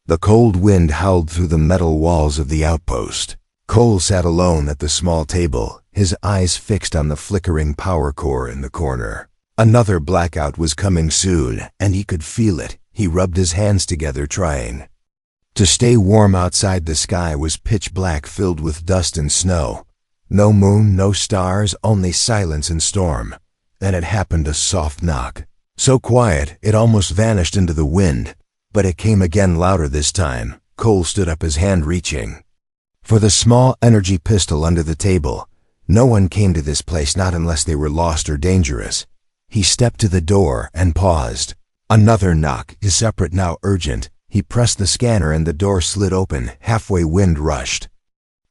The cold wind howled through the metal walls of the outpost. Cole sat alone at the small table, his eyes fixed on the flickering power core in the corner. Another blackout was coming soon, and he could feel it. He rubbed his hands together, trying to stay warm. Outside, the sky was pitch black, filled with dust and snow. No moon, no stars, only silence and storm. Then it happened, a soft knock. So quiet, it almost vanished into the wind. But it came again, louder this time. Cole stood up, his hand reaching for the small energy pistol under the table. No one came to this place, not unless they were lost or dangerous. He stepped to the door and paused. Another knock, separate now, urgent. He pressed the scanner and the door slid open. Halfway, wind rushed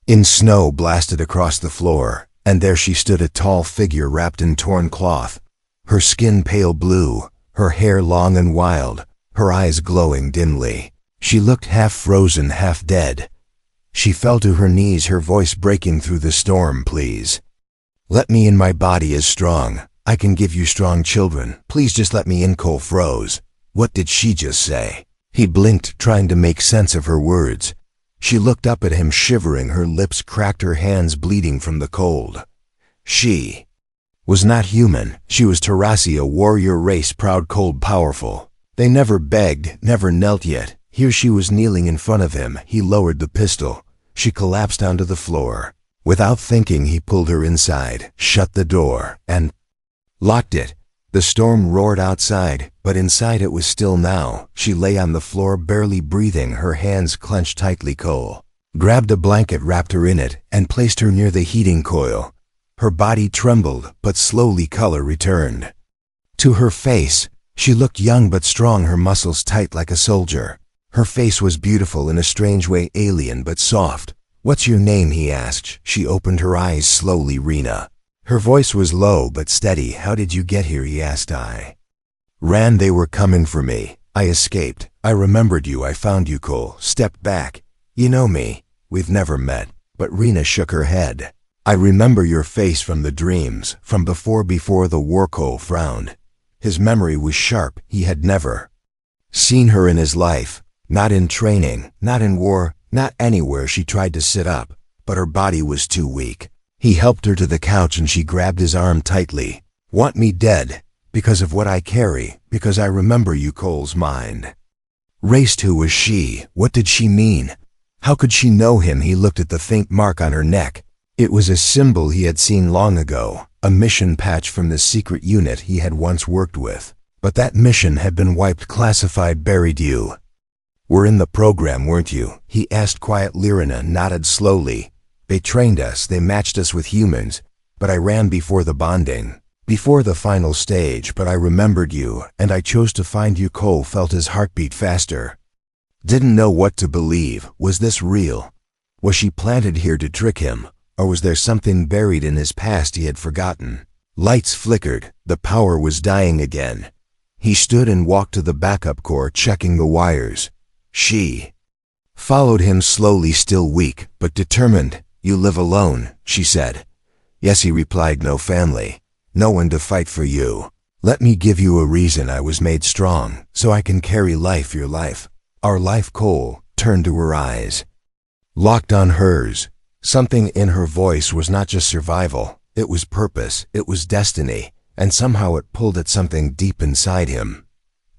in, snow blasted across the floor, and there she stood, a tall figure wrapped in torn cloth, her skin pale blue, her hair long and wild, her eyes glowing dimly. She looked half frozen, half dead. She fell to her knees, her voice breaking through the storm. Please, let me in. My body is strong. I can give you strong children. Please just let me in. Cole froze. What did she just say? He blinked, trying to make sense of her words. She looked up at him, shivering, her lips cracked, her hands bleeding from the cold. She was not human. She was Terrasi, a warrior race, proud, cold, powerful. They never begged, never knelt yet. Here she was kneeling in front of him. He lowered the pistol. She collapsed onto the floor. Without thinking, he pulled her inside, shut the door, and locked it. The storm roared outside, but inside it was still now. She lay on the floor, barely breathing, her hands clenched tightly. Cole grabbed a blanket, wrapped her in it, and placed her near the heating coil. Her body trembled, but slowly color returned to her face. She looked young but strong, her muscles tight like a soldier. Her face was beautiful in a strange way, alien but soft. What's your name? He asked. She opened her eyes slowly. Rena. Her voice was low but steady. How did you get here? He asked. I ran. They were coming for me. I escaped. I remembered you. I found you. Cole stepped back. You know me. We've never met. But Rena shook her head. I remember your face from the dreams, from before the war. Cole frowned. His memory was sharp. He had never seen her in his life. Not in training, not in war, not anywhere. She tried to sit up, but her body was too weak. He helped her to the couch and she grabbed his arm tightly. Want me dead? Because of what I carry, because I remember you. Cole's mind raced. Who was she? What did she mean? How could she know him? He looked at the faint mark on her neck. It was a symbol he had seen long ago, a mission patch from the secret unit he had once worked with. But that mission had been wiped, classified, buried. You were in the program, weren't you? He asked quietly. Rena nodded slowly. They trained us, they matched us with humans, but I ran before the bonding, before the final stage. But I remembered you, and I chose to find you. Cole felt his heartbeat faster. Didn't know what to believe. Was this real? Was she planted here to trick him? Or was there something buried in his past he had forgotten? Lights flickered. The power was dying again. He stood and walked to the backup core, checking the wires. She followed him slowly, still weak, but determined. You live alone, she said. Yes, he replied. No family. No one to fight for you. Let me give you a reason. I was made strong, so I can carry life, your life, our life. Cole turned to her eyes, locked on hers. Something in her voice was not just survival. It was purpose. It was destiny. And somehow it pulled at something deep inside him.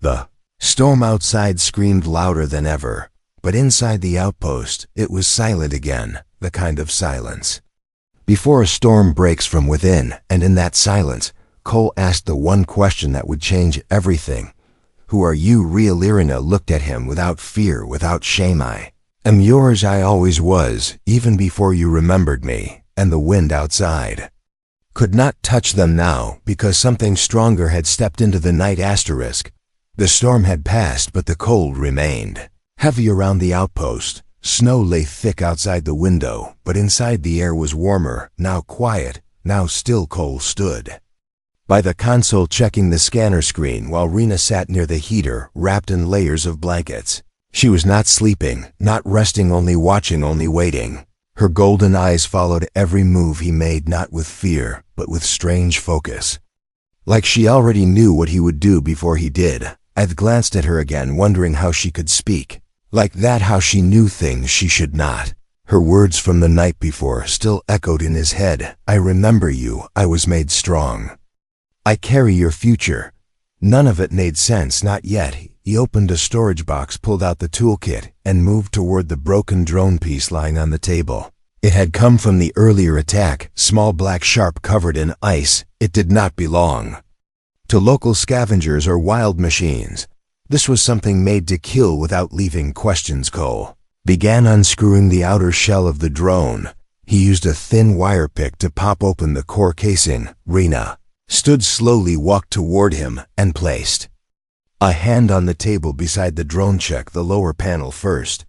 The storm outside screamed louder than ever, but inside the outpost, it was silent again, the kind of silence before a storm breaks from within. And in that silence, Cole asked the one question that would change everything. Who are you? Real? Rena looked at him without fear, without shame. I am yours. I always was, even before you remembered me. And the wind outside could not touch them now, because something stronger had stepped into the night. The storm had passed, but the cold remained heavy around the outpost. Snow lay thick outside the window, but inside the air was warmer, now quiet, now still. Cole stood by the console, checking the scanner screen, while Rena sat near the heater, wrapped in layers of blankets. She was not sleeping, not resting, only watching, only waiting. Her golden eyes followed every move he made, not with fear, but with strange focus. Like she already knew what he would do before he did. I'd glanced at her again, wondering how she could speak. Like that, how she knew things she should not. Her words from the night before still echoed in his head. I remember you, I was made strong. I carry your future. None of it made sense, not yet. He opened a storage box, pulled out the toolkit, and moved toward the broken drone piece lying on the table. It had come from the earlier attack, small black sharp covered in ice. It did not belong to local scavengers or wild machines. This was something made to kill without leaving questions. Cole began unscrewing the outer shell of the drone. He used a thin wire pick to pop open the core casing. Rena stood slowly, walked toward him, and placed a hand on the table beside the drone. Check the lower panel first.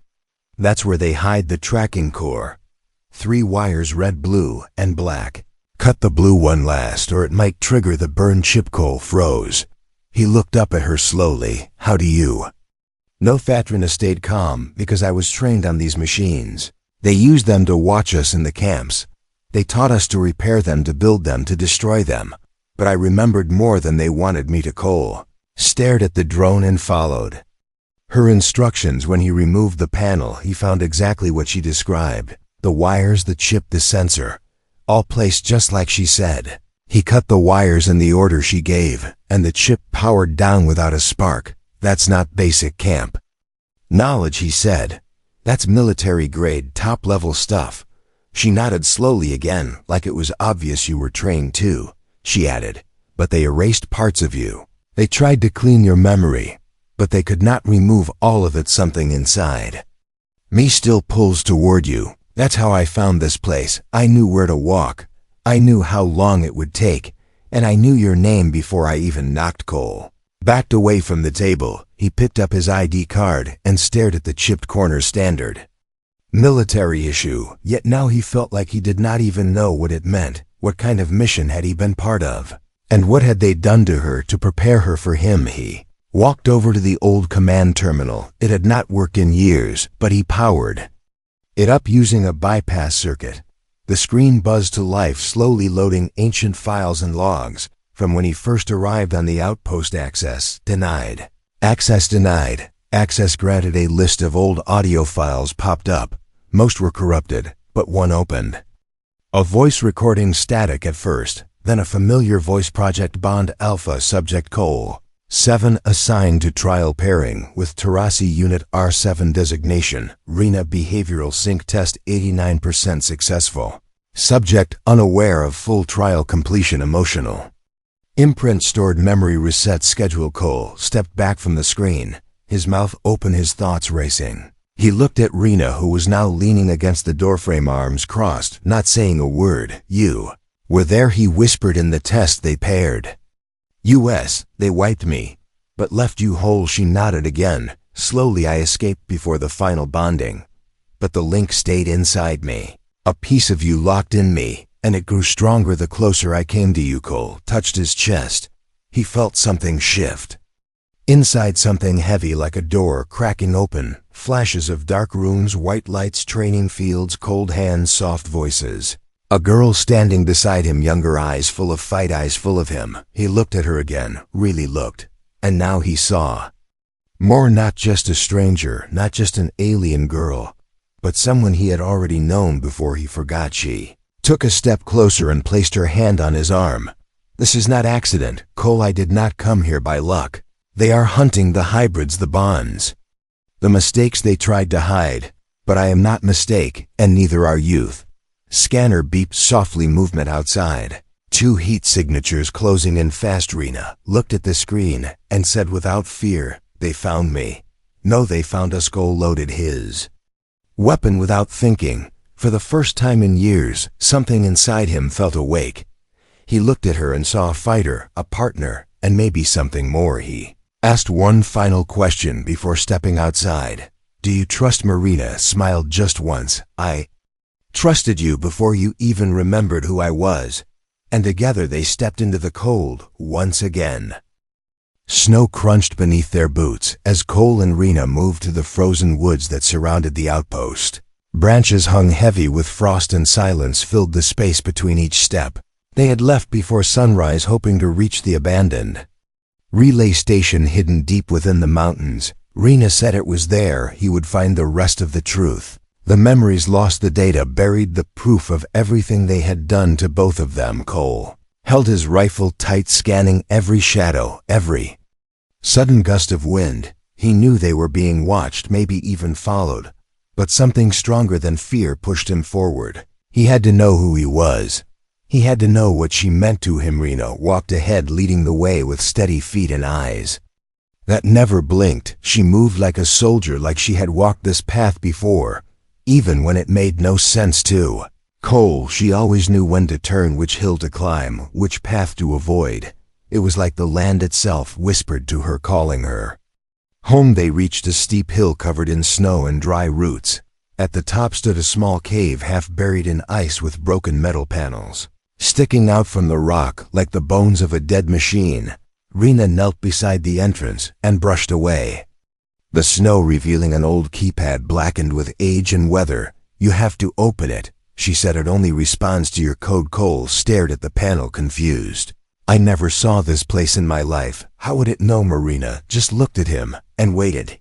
That's where they hide the tracking core. 3 wires, red, blue, and black. Cut the blue one last, or it might trigger the burn chip. Cole froze. He looked up at her slowly. How do you know? Fatrina stayed calm. Because I was trained on these machines. They used them to watch us in the camps. They taught us to repair them, to build them, to destroy them. But I remembered more than they wanted me to. Cole stared at the drone and followed her instructions. When he removed the panel, he found exactly what she described. The wires, the chip, the sensor, all placed just like she said. He cut the wires in the order she gave, and the chip powered down without a spark. That's not basic camp knowledge, he said. That's military-grade, top-level stuff. She nodded slowly again, like it was obvious you were trained too. She added, but they erased parts of you. They tried to clean your memory, but they could not remove all of it. Something inside me still pulls toward you. That's how I found this place. I knew where to walk. I knew how long it would take, and I knew your name before I even knocked. Cole backed away from the table. He picked up his ID card and stared at the chipped corner. Standard military issue. Yet now he felt like he did not even know what it meant. What kind of mission had he been part of? And what had they done to her to prepare her for him? He walked over to the old command terminal. It had not worked in years, but he powered it up using a bypass circuit. The screen buzzed to life, slowly loading ancient files and logs from when he first arrived on the outpost. Access denied. Access denied. Access granted. A list of old audio files popped up. Most were corrupted, but one opened. A voice recording, static at first, then a familiar voice. Project Bond Alpha, subject Cole 7, assigned to trial pairing with Tarasi Unit R7 designation. Rena behavioral sync test 89% successful. Subject unaware of full trial completion. Emotional imprint stored. Memory reset. Schedule. Cole stepped back from the screen, his mouth open, his thoughts racing. He looked at Rena, who was now leaning against the doorframe, arms crossed, not saying a word. You were there, he whispered. In the test they paired. US, they wiped me, but left you whole. She nodded again. Slowly I escaped before the final bonding, but the link stayed inside me. A piece of you locked in me, and it grew stronger the closer I came to you. Cole touched his chest. He felt something shift inside, something heavy, like a door cracking open. Flashes of dark rooms, white lights, training fields, cold hands, soft voices. A girl standing beside him, younger, eyes full of fight, eyes full of him. He looked at her again, really looked, and now he saw more. Not just a stranger, not just an alien girl, but someone he had already known before he forgot. She took a step closer and placed her hand on his arm. This is not accident, Cole. I did not come here by luck. They are hunting the hybrids, the bonds, the mistakes they tried to hide. But I am not mistake, and neither are youth. Scanner beeped softly. Movement outside. 2 heat signatures closing in fast. Rena looked at the screen and said without fear, they found me. No, they found us. Cole loaded his weapon without thinking. For the first time in years, something inside him felt awake. He looked at her and saw a fighter, a partner, and maybe something more. He asked one final question before stepping outside. Do you trust me? Rena smiled just once. I trusted you before you even remembered who I was. And together they stepped into the cold once again. Snow crunched beneath their boots as Cole and Rena moved to the frozen woods that surrounded the outpost. Branches hung heavy with frost and silence filled the space between each step. They had left before sunrise, hoping to reach the abandoned relay station hidden deep within the mountains. Rena said it was there he would find the rest of the truth. The memories lost, the data buried, the proof of everything they had done to both of them. Cole held his rifle tight, scanning every shadow, every sudden gust of wind. He knew they were being watched, maybe even followed. But something stronger than fear pushed him forward. He had to know who he was. He had to know what she meant to him. Rena walked ahead, leading the way with steady feet and eyes that never blinked. She moved like a soldier, like she had walked this path before, even when it made no sense to Cole. She always knew when to turn, which hill to climb, which path to avoid. It was like the land itself whispered to her, calling her home. They reached a steep hill covered in snow and dry roots. At the top stood a small cave, half buried in ice, with broken metal panels sticking out from the rock like the bones of a dead machine. Rena knelt beside the entrance and brushed away the snow, revealing an old keypad blackened with age and weather. "You have to open it," she said. "It only responds to your code." Cole stared at the panel, confused. "I never saw this place in my life. How would it know?" Marina just looked at him and waited.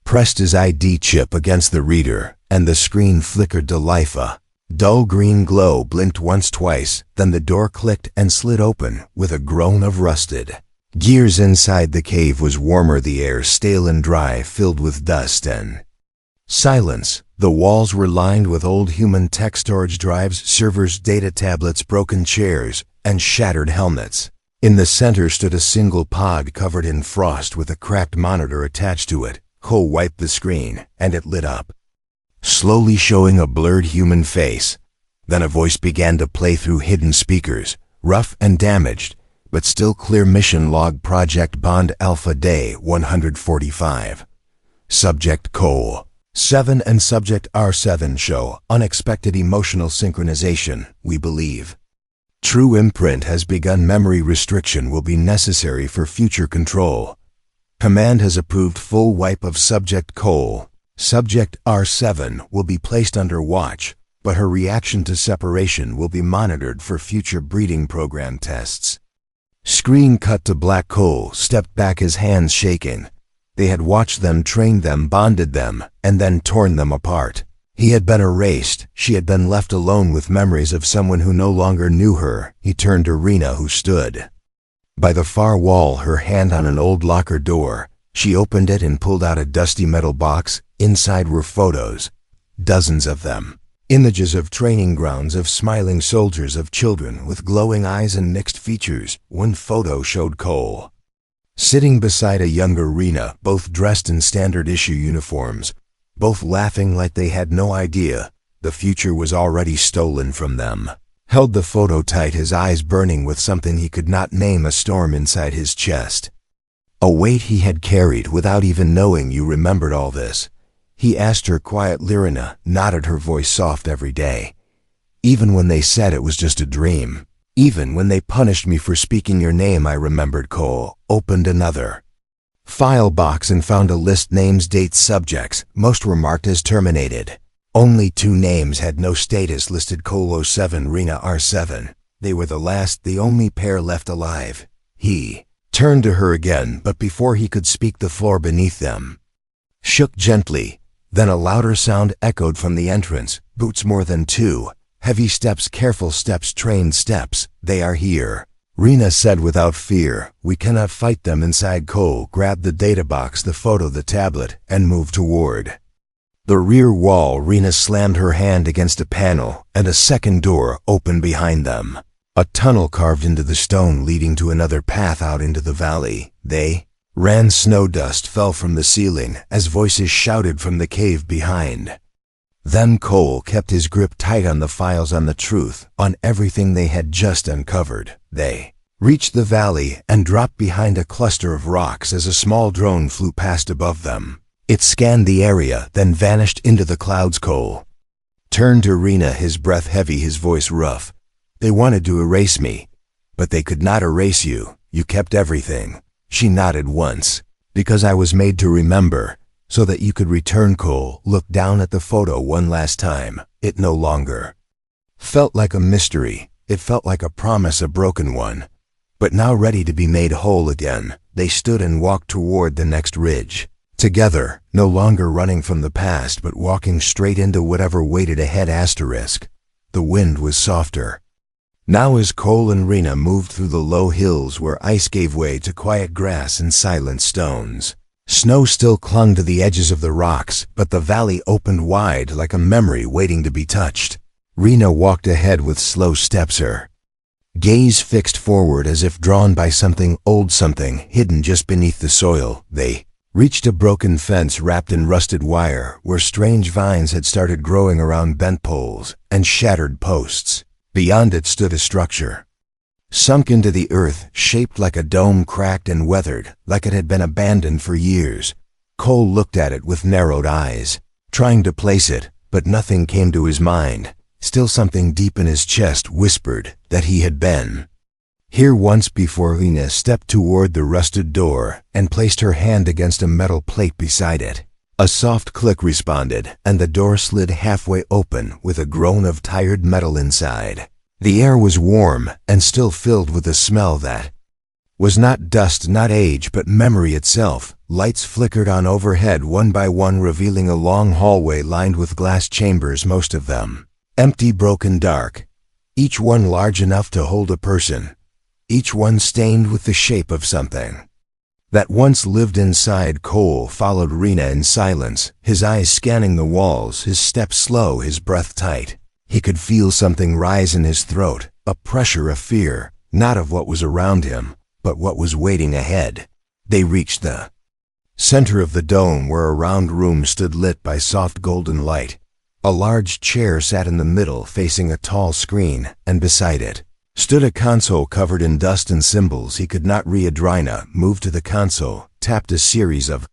Pressed his ID chip against the reader, and the screen flickered to life. A dull green glow blinked once, twice, then the door clicked and slid open with a groan of rusted gears. Inside the cave was warmer, the air stale and dry, filled with dust and silence. The walls were lined with old human tech storage drives, servers, data tablets, broken chairs, and shattered helmets. In the center stood a single pod covered in frost with a cracked monitor attached to it. Cole wiped the screen, and it lit up, slowly showing a blurred human face. Then a voice began to play through hidden speakers, rough and damaged, but still clear. "Mission log, Project Bond Alpha, Day 145. Subject Cole 7 and Subject R7 show unexpected emotional synchronization. We believe true imprint has begun. Memory restriction will be necessary for future control. Command has approved full wipe of Subject Cole. Subject R7 will be placed under watch, but her reaction to separation will be monitored for future breeding program tests." Screen cut to black. Cole stepped back, his hands shaking. They had watched them, trained them, bonded them, and then torn them apart. He had been erased. She had been left alone with memories of someone who no longer knew her. He turned to Rena, who stood by the far wall, her hand on an old locker door. She opened it and pulled out a dusty metal box. Inside were photos, dozens of them. Images of training grounds, of smiling soldiers, of children with glowing eyes and mixed features. One photo showed Cole sitting beside a younger Rena, both dressed in standard issue uniforms, both laughing like they had no idea the future was already stolen from them. Held the photo tight, his eyes burning with something he could not name, a storm inside his chest. A weight he had carried without even knowing. "You remembered all this?" he asked her quietly. Rena nodded, her voice soft. "Every day. Even when they said it was just a dream. Even when they punished me for speaking your name, I remembered." Cole opened another file box and found a list: names, dates, subjects. Most were marked as terminated. Only 2 names had no status listed: Cole 07, Rena R7. They were the last, the only pair left alive. He turned to her again, but before he could speak, the floor beneath them shook gently. Then a louder sound echoed from the entrance. Boots, more than 2. Heavy steps, careful steps, trained steps. "They are here," Rena said without fear. "We cannot fight them." Inside, Cole grabbed the data box, the photo, the tablet, and moved toward the rear wall. Rena slammed her hand against a panel, and a second door opened behind them. A tunnel carved into the stone, leading to another path out into the valley. They ran. Snow dust fell from the ceiling as voices shouted from the cave behind. Then Cole kept his grip tight on the files, on the truth, on everything they had just uncovered. They reached the valley and dropped behind a cluster of rocks as a small drone flew past above them. It scanned the area, then vanished into the clouds. Cole turned to Rena, his breath heavy, his voice rough. "They wanted to erase me, but they could not erase you. You kept everything." She nodded once. "Because I was made to remember, so that you could return." Cole looked down at the photo one last time. It no longer felt like a mystery. It felt like a promise, a broken one, but now ready to be made whole again. They stood and walked toward the next ridge. Together, no longer running from the past but walking straight into whatever waited ahead. The wind was softer. Now as Cole and Rena moved through the low hills where ice gave way to quiet grass and silent stones. Snow still clung to the edges of the rocks, but the valley opened wide like a memory waiting to be touched. Rena walked ahead with slow steps, her gaze fixed forward as if drawn by something old, something hidden just beneath the soil. They reached a broken fence wrapped in rusted wire where strange vines had started growing around bent poles and shattered posts. Beyond it stood a structure, sunk into the earth, shaped like a dome, cracked and weathered, like it had been abandoned for years. Cole looked at it with narrowed eyes, trying to place it, but nothing came to his mind. Still something deep in his chest whispered that he had been here once before. Rena stepped toward the rusted door and placed her hand against a metal plate beside it. A soft click responded, and the door slid halfway open with a groan of tired metal inside. The air was warm and still filled with a smell that was not dust, not age, but memory itself. Lights flickered on overhead one by one, revealing a long hallway lined with glass chambers, most of them empty, broken, dark, each one large enough to hold a person, each one stained with the shape of something that once lived inside. Cole followed Rena in silence, his eyes scanning the walls, his steps slow, his breath tight. He could feel something rise in his throat, a pressure of fear, not of what was around him, but what was waiting ahead. They reached the center of the dome where a round room stood lit by soft golden light. A large chair sat in the middle facing a tall screen, and beside it stood a console covered in dust and symbols he could not read. Rena moved to the console, tapped a series of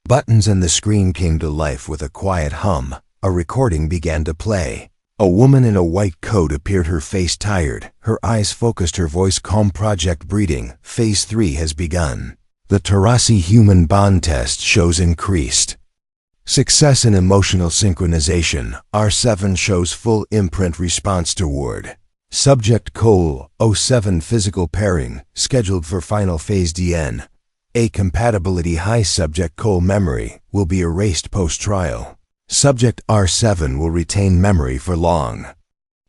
buttons, and the screen came to life with a quiet hum. A recording began to play. A woman in a white coat appeared, her face tired, her eyes focused, her voice calm. Project Breeding, Phase 3 has begun. The Tarasi human bond test shows increased success in emotional synchronization. R7 shows full imprint response toward Subject Cole 07 physical pairing, scheduled for final phase DN. A compatibility high. Subject Cole memory will be erased post-trial. Subject R7 will retain memory for long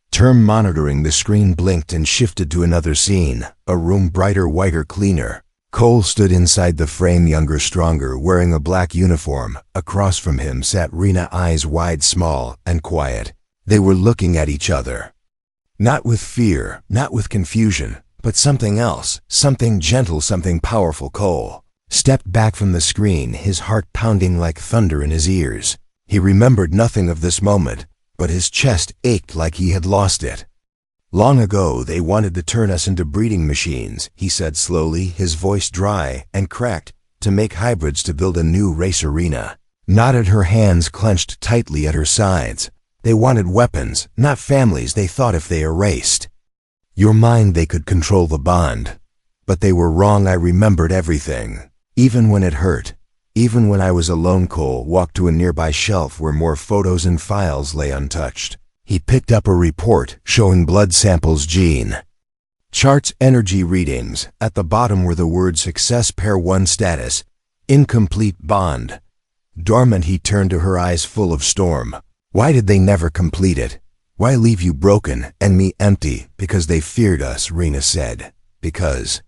term monitoring. The screen blinked and shifted to another scene, a room brighter, whiter, cleaner. Cole stood inside the frame, younger, stronger, wearing a black uniform. Across from him sat Rena, eyes wide, small, and quiet. They were looking at each other. Not with fear, not with confusion, but something else, something gentle, something powerful. Cole stepped back from the screen, his heart pounding like thunder in his ears. He remembered nothing of this moment, but his chest ached like he had lost it. Long ago they wanted to turn us into breeding machines, he said slowly, his voice dry and cracked, to make hybrids, to build a new race. Rena nodded, her hands clenched tightly at her sides. They wanted weapons, not families. They thought if they erased your mind they could control the bond. But they were wrong. I remembered everything, even when it hurt, even when I was alone. Cole walked to a nearby shelf where more photos and files lay untouched. He picked up a report showing blood samples, gene charts, energy readings. At the bottom were the words success, pair 1 status, incomplete, bond dormant. He turned to her, eyes full of storm. Why did they never complete it? Why leave you broken and me empty? Because they feared us, Rena said. Because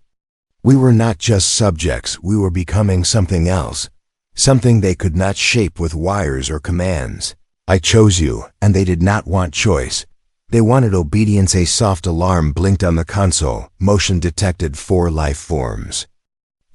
we were not just subjects, we were becoming something else, something they could not shape with wires or commands. I chose you, and they did not want choice. They wanted obedience. A soft alarm blinked on the console. Motion detected. 4 life forms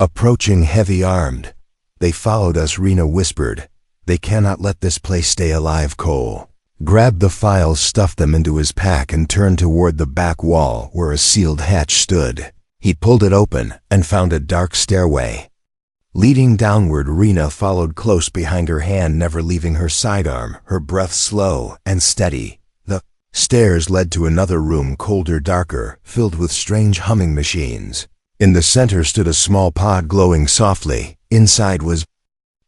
approaching, heavy-armed. They followed us, Rena whispered. They cannot let this place stay alive. Cole grabbed the files, stuffed them into his pack, and turned toward the back wall where a sealed hatch stood. He pulled it open and found a dark stairway leading downward. Rena followed close behind, her hand never leaving her sidearm, her breath slow and steady. The stairs led to another room, colder, darker, filled with strange humming machines. In the center stood a small pod glowing softly. Inside was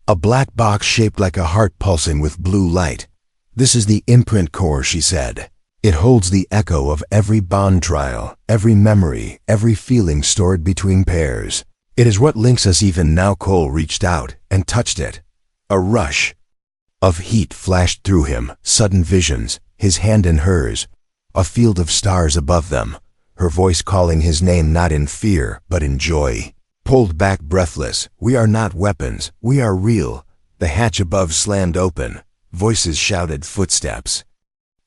a black box shaped like a heart, pulsing with blue light. This is the imprint core, she said. It holds the echo of every bond trial, every memory, every feeling stored between pairs. It is what links us even now. Cole reached out and touched it. A rush of heat flashed through him, sudden visions, his hand in hers, a field of stars above them, her voice calling his name not in fear but in joy. Pulled back breathless, "We are not weapons, we are real." The hatch above slammed open, voices shouted, footsteps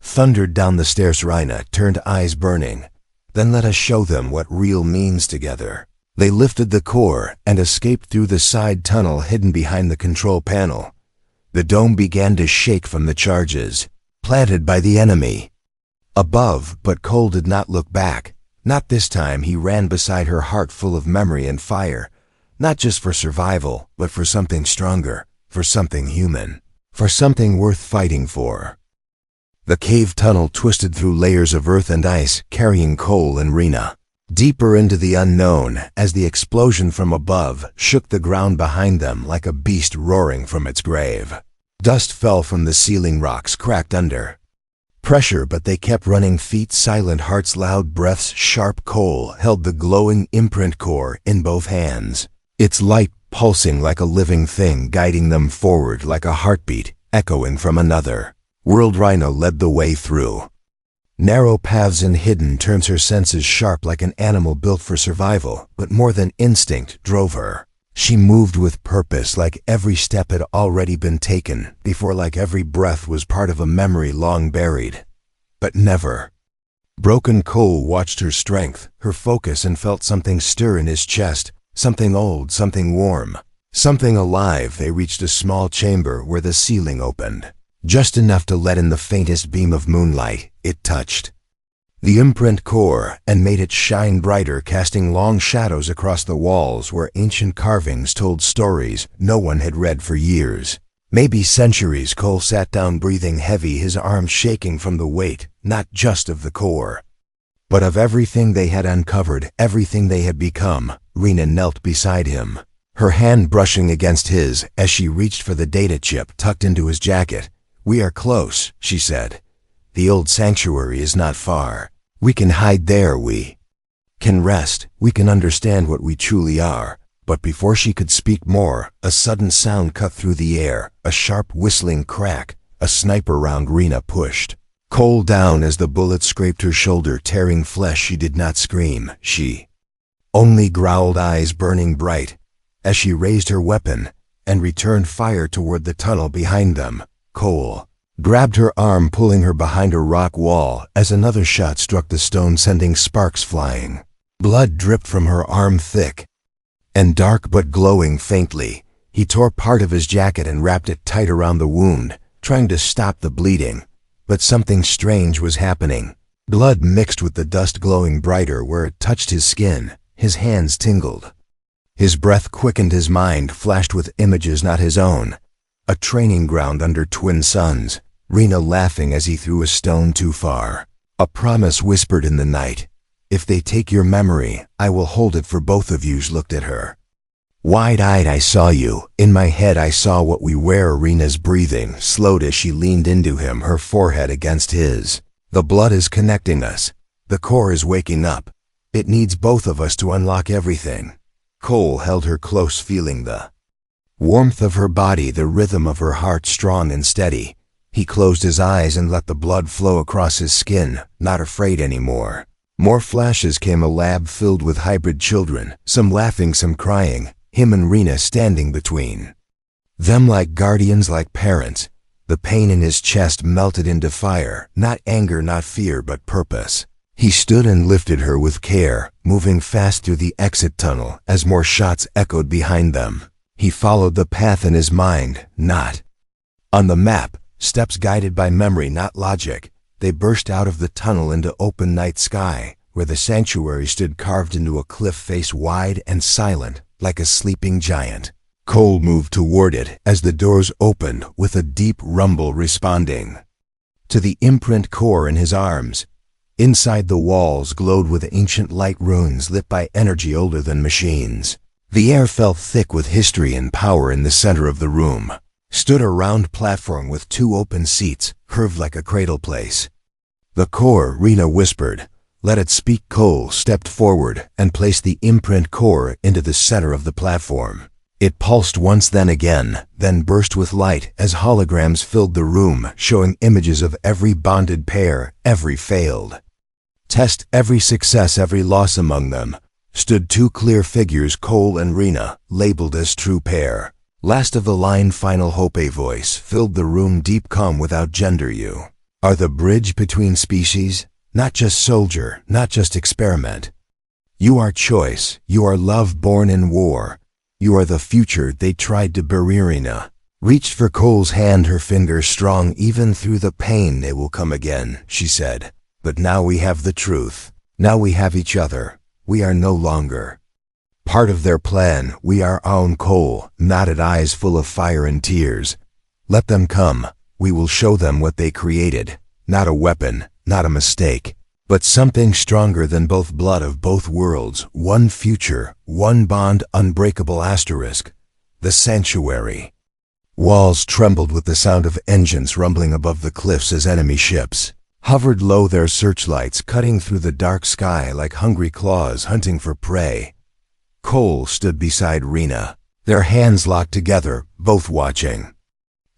thundered down the stairs. Rhina turned, eyes burning. "Then let us show them what real means together." They lifted the core and escaped through the side tunnel hidden behind the control panel. The dome began to shake from the charges planted by the enemy above, but Cole did not look back. Not this time. He ran beside her, heart full of memory and fire, not just for survival, but for something stronger, for something human, for something worth fighting for. The cave tunnel twisted through layers of earth and ice, carrying Cole and Rhina deeper into the unknown as the explosion from above shook the ground behind them like a beast roaring from its grave. Dust fell from the ceiling, rocks cracked under pressure, but they kept running, feet silent, hearts loud, breaths sharp. Cole held the glowing imprint core in both hands, its light pulsing like a living thing, guiding them forward like a heartbeat echoing from another world. Rhina led the way through narrow paths and hidden turns, her senses sharp like an animal built for survival, but more than instinct drove her. She moved with purpose, like every step had already been taken before, like every breath was part of a memory long buried, but never broken. Cole watched her strength, her focus, and felt something stir in his chest, something old, something warm, something alive. They reached a small chamber where the ceiling opened, just enough to let in the faintest beam of moonlight. It touched the imprint core and made it shine brighter, casting long shadows across the walls where ancient carvings told stories no one had read for years, maybe centuries. Cole sat down, breathing heavy, his arms shaking from the weight, not just of the core, but of everything they had uncovered, everything they had become. Rhina knelt beside him, her hand brushing against his as she reached for the data chip tucked into his jacket. "We are close," she said. "The old sanctuary is not far. We can hide there, we can rest, we can understand what we truly are." But before she could speak more, a sudden sound cut through the air, a sharp whistling crack. A sniper round. Rhina pushed Cole down as the bullet scraped her shoulder, tearing flesh. She did not scream, she only growled, eyes burning bright, as she raised her weapon and returned fire toward the tunnel behind them. Cole grabbed her arm, pulling her behind a rock wall as another shot struck the stone, sending sparks flying. Blood dripped from her arm, thick and dark but glowing faintly. He tore part of his jacket and wrapped it tight around the wound, trying to stop the bleeding. But something strange was happening. Blood mixed with the dust, glowing brighter where it touched his skin. His hands tingled. His breath quickened, his mind flashed with images not his own. A training ground under twin suns, Rhina laughing as he threw a stone too far. A promise whispered in the night. "If they take your memory, I will hold it for both of you." Looked at her. Wide-eyed, "I saw you. In my head I saw what we wear." Rhina's breathing slowed as she leaned into him, her forehead against his. "The blood is connecting us. The core is waking up. It needs both of us to unlock everything." Cole held her close, feeling the warmth of her body, the rhythm of her heart, strong and steady. He closed his eyes and let the blood flow across his skin, not afraid anymore. More flashes came, a lab filled with hybrid children, some laughing, some crying, him and Rhina standing between them like guardians, like parents. The pain in his chest melted into fire, not anger, not fear, but purpose. He stood and lifted her with care, moving fast through the exit tunnel as more shots echoed behind them. He followed the path in his mind, not on the map, steps guided by memory, not logic. They burst out of the tunnel into open night sky, where the sanctuary stood carved into a cliff face, wide and silent, like a sleeping giant. Cole moved toward it as the doors opened with a deep rumble, responding to the imprint core in his arms. Inside, the walls glowed with ancient light runes lit by energy older than machines. The air felt thick with history and power. In the center of the room stood a round platform with 2 open seats, curved like a cradle place. "The core," Rhina whispered. Let it speak. Cole stepped forward and placed the imprint core into the center of the platform. It pulsed once, then again, then burst with light as holograms filled the room, showing images of every bonded pair, every failed test, every success, every loss. Among them stood two clear figures, Cole and Rena, labeled as true pair. Last of the line, final hope. A voice filled the room, deep, calm, without gender. You are the bridge between species, not just soldier, not just experiment. You are choice, you are love born in war. You are the future they tried to bury. Rena reached for Cole's hand, her fingers strong. Even through the pain they will come again, she said. But now we have the truth. Now we have each other. We are no longer part of their plan. We are our own. Cole nodded, eyes full of fire and tears. Let them come. We will show them what they created. Not a weapon, not a mistake, but something stronger than both, blood of both worlds, one future, one bond, unbreakable. Asterisk. The sanctuary walls trembled with the sound of engines rumbling above the cliffs as enemy ships hovered low, their searchlights cutting through the dark sky like hungry claws hunting for prey. Cole stood beside Rena, their hands locked together, both watching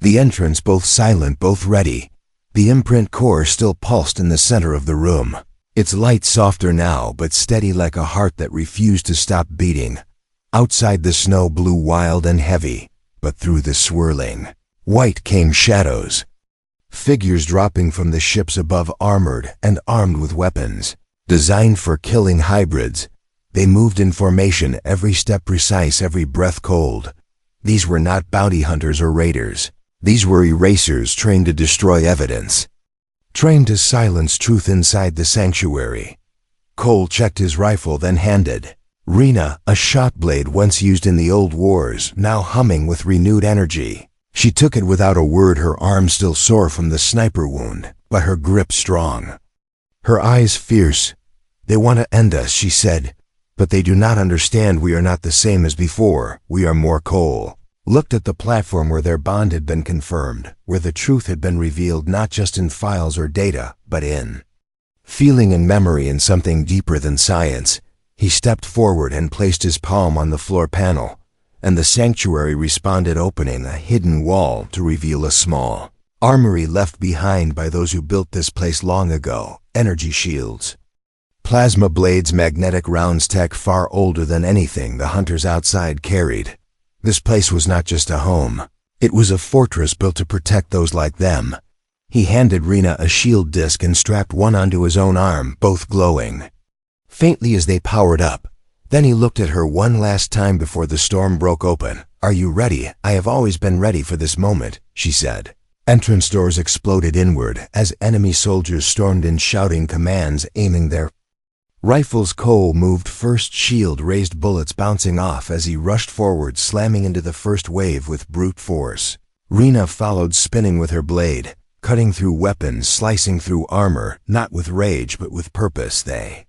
the entrance, both silent, both ready. The imprint core still pulsed in the center of the room, its light softer now but steady like a heart that refused to stop beating. Outside the snow blew wild and heavy, but through the swirling white came shadows. Figures dropping from the ships above, armored and armed with weapons designed for killing hybrids. They moved in formation, every step precise, every breath cold. These were not bounty hunters or raiders. These were erasers trained to destroy evidence, trained to silence truth inside the sanctuary. Cole checked his rifle, then handed Rena a shot blade once used in the old wars, now humming with renewed energy. She took it without a word, her arm still sore from the sniper wound, but her grip strong, her eyes fierce. They want to end us, she said, but they do not understand. We are not the same as before. We are more. Cole looked at the platform where their bond had been confirmed, where the truth had been revealed, not just in files or data, but in feeling and memory, in something deeper than science. He stepped forward and placed his palm on the floor panel, and the sanctuary responded, opening a hidden wall to reveal a small armory left behind by those who built this place long ago. Energy shields, plasma blades, magnetic rounds, tech far older than anything the hunters outside carried. This place was not just a home. It was a fortress built to protect those like them. He handed Rena a shield disc and strapped one onto his own arm, both glowing faintly as they powered up. Then he looked at her one last time before the storm broke open. Are you ready? I have always been ready for this moment, she said. Entrance doors exploded inward as enemy soldiers stormed in, shouting commands, aiming their rifles. Cole moved first, shield raised, bullets bouncing off as he rushed forward, slamming into the first wave with brute force. Rena followed, spinning with her blade, cutting through weapons, slicing through armor, not with rage but with purpose. They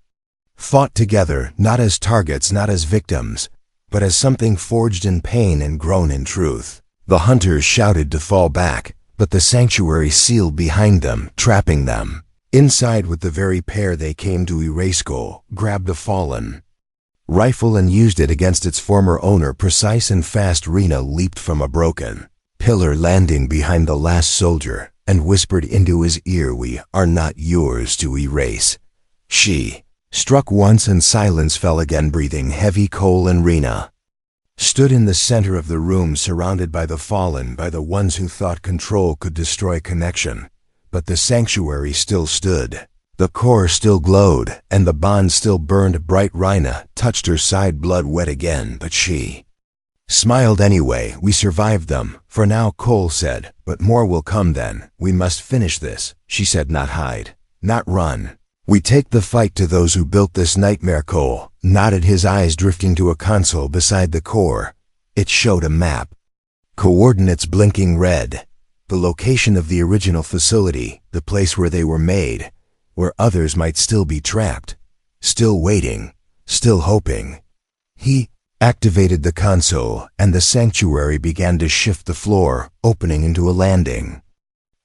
fought together, not as targets, not as victims, but as something forged in pain and grown in truth. The hunters shouted to fall back, but the sanctuary sealed behind them, trapping them inside with the very pair they came to erase. Cole grabbed a fallen rifle and used it against its former owner, precise and fast. Rena leaped from a broken pillar, landing behind the last soldier, and whispered into his ear, "We are not yours to erase." She struck once and silence fell again, breathing heavy. Cole and Rena stood in the center of the room, surrounded by the fallen, by the ones who thought control could destroy connection. But the sanctuary still stood. The core still glowed, and the bond still burned bright. Rena touched her side, blood wet again, but she smiled anyway. "We survived them, for now," Cole said, "but more will come then. We must finish this," she said, "not hide, not run. We take the fight to those who built this nightmare." Cole nodded, his eyes drifting to a console beside the core. It showed a map, coordinates blinking red, the location of the original facility, the place where they were made, where others might still be trapped, still waiting, still hoping. He activated the console, and the sanctuary began to shift the floor, opening into a landing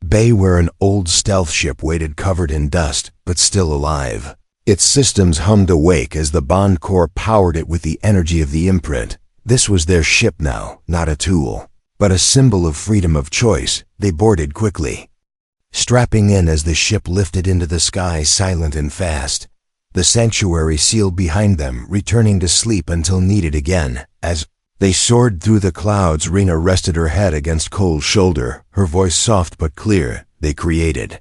bay where an old stealth ship waited, covered in dust, but still alive. Its systems hummed awake as the bond core powered it with the energy of the imprint. This was their ship now, not a tool, but a symbol of freedom of choice. They boarded quickly, strapping in as the ship lifted into the sky silent and fast. The sanctuary sealed behind them, returning to sleep until needed again. As they soared through the clouds, Rena rested her head against Cole's shoulder, her voice soft but clear. They created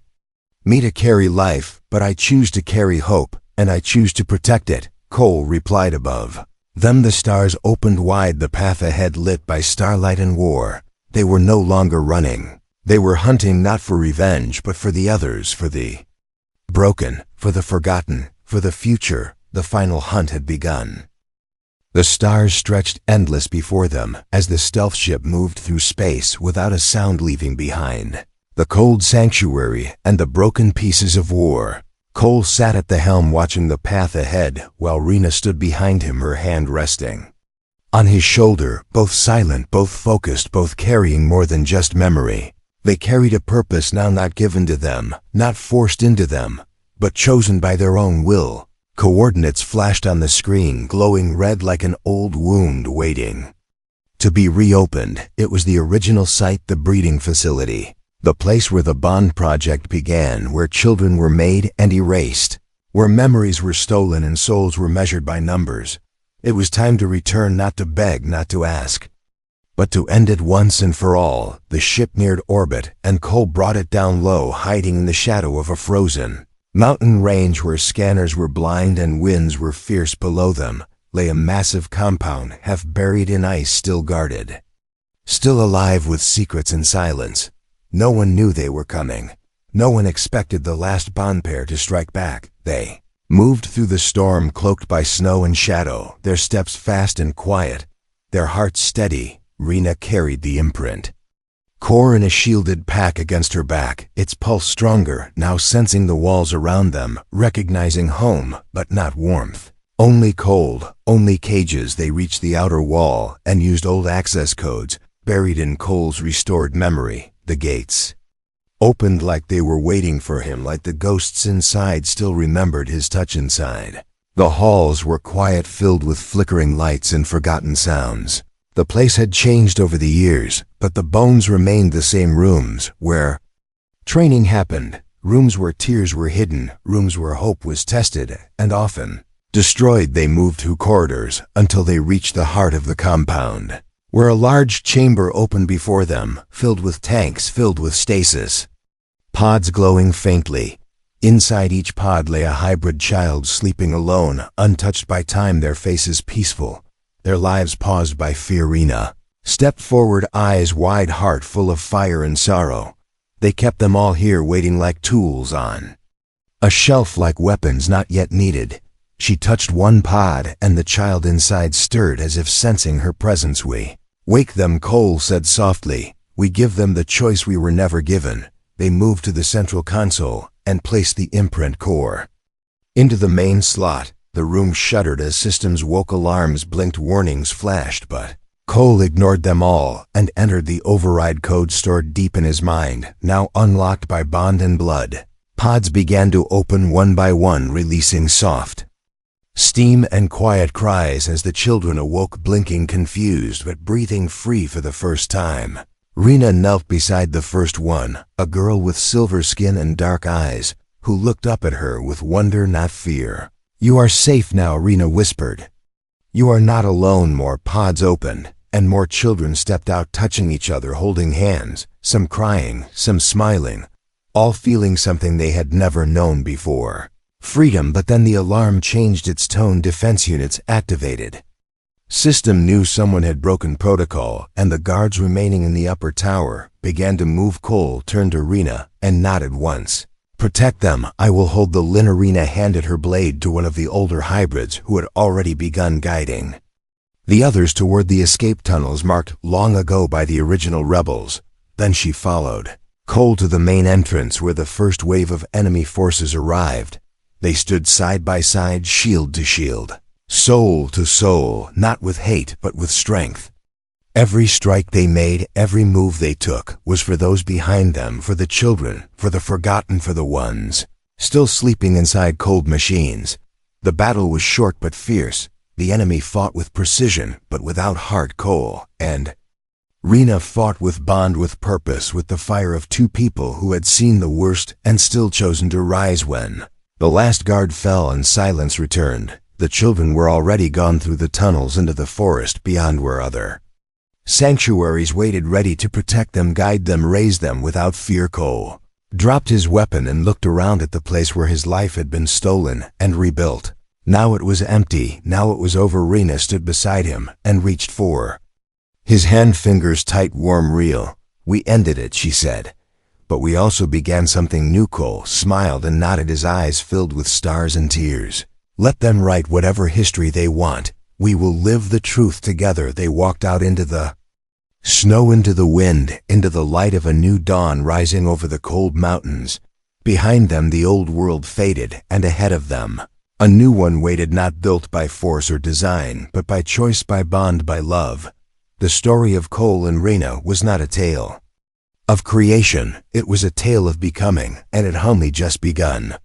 me to carry life, but I choose to carry hope, and I choose to protect it, Cole replied above them. The stars opened wide, the path ahead lit by starlight and war. They were no longer running. They were hunting, not for revenge, but for the others, for the broken, for the forgotten, for the future. The final hunt had begun. The stars stretched endless before them as the stealth ship moved through space without a sound leaving behind. The cold sanctuary and the broken pieces of war. Cole sat at the helm watching the path ahead while Rena stood behind him, her hand resting on his shoulder, both silent, both focused, both carrying more than just memory. They carried a purpose now not given to them, not forced into them, but chosen by their own will. Coordinates flashed on the screen, glowing red like an old wound waiting to be reopened. It was the original site, the breeding facility. The place where the Bond project began, where children were made and erased, where memories were stolen and souls were measured by numbers. It was time to return, not to beg, not to ask, but to end it once and for all. The ship neared orbit, and Cole brought it down low, hiding in the shadow of a frozen mountain range where scanners were blind and winds were fierce. Below them lay a massive compound, half buried in ice, still guarded, still alive with secrets and silence. No one knew they were coming. No one expected the last Bond pair to strike back. They moved through the storm, cloaked by snow and shadow, their steps fast and quiet, their hearts steady. Rena carried the imprint core in a shielded pack against her back, its pulse stronger, now sensing the walls around them, recognizing home, but not warmth. Only cold, only cages. They reached the outer wall and used old access codes, buried in Cole's restored memory. The gates opened like they were waiting for him, like the ghosts inside still remembered his touch inside. The halls were quiet, filled with flickering lights and forgotten sounds. The place had changed over the years, but the bones remained the same. Rooms where training happened, rooms where tears were hidden, rooms where hope was tested and often destroyed. They moved through corridors until they reached the heart of the compound, where a large chamber opened before them, filled with tanks, filled with stasis pods glowing faintly. Inside each pod lay a hybrid child, sleeping alone, untouched by time, their faces peaceful, their lives paused by fear. Rena stepped forward, eyes wide, heart full of fire and sorrow. They kept them all here, waiting like tools on a shelf, like weapons not yet needed. She touched one pod, and the child inside stirred as if sensing her presence. "We wake them," Cole said softly. "We give them the choice we were never given." They moved to the central console and placed the imprint core into the main slot. The room shuddered as systems woke, alarms blinked, warnings flashed, but Cole ignored them all and entered the override code stored deep in his mind, now unlocked by bond and blood. Pods began to open one by one, releasing soft steam and quiet cries as the children awoke, blinking, confused, but breathing free for the first time. Rena knelt beside the first one, a girl with silver skin and dark eyes, who looked up at her with wonder, not fear. "You are safe now," Rena whispered. "You are not alone." More pods opened, and more children stepped out, touching each other, holding hands, some crying, some smiling, all feeling something they had never known before. Freedom. But then the alarm changed its tone. Defense units activated. System knew someone had broken protocol, and the guards remaining in the upper tower began to move. Cole turned to Rena and nodded once. "Protect them. I will hold the Lin." Rena handed her blade to one of the older hybrids who had already begun guiding the others toward the escape tunnels marked long ago by the original rebels. Then she followed Cole to the main entrance, where the first wave of enemy forces arrived. They stood side by side, shield to shield, soul to soul, not with hate but with strength. Every strike they made, every move they took, was for those behind them, for the children, for the forgotten, for the ones still sleeping inside cold machines. The battle was short but fierce. The enemy fought with precision but without heart. Cole and Rena fought with bond, with purpose, with the fire of two people who had seen the worst and still chosen to rise. When the last guard fell and silence returned, the children were already gone through the tunnels into the forest beyond, where other sanctuaries waited, ready to protect them, guide them, raise them without fear. Cole dropped his weapon and looked around at the place where his life had been stolen and rebuilt. Now it was empty. Now it was over. Rena stood beside him and reached for his hand, fingers tight, warm, real. "We ended it," she said. "But we also began something new." Cole smiled and nodded, his eyes filled with stars and tears. "Let them write whatever history they want. We will live the truth together." They walked out into the snow, into the wind, into the light of a new dawn rising over the cold mountains. Behind them the old world faded, and ahead of them a new one waited, not built by force or design, but by choice, by bond, by love. The story of Cole and Rena was not a tale of creation. It was a tale of becoming, and it had only just begun.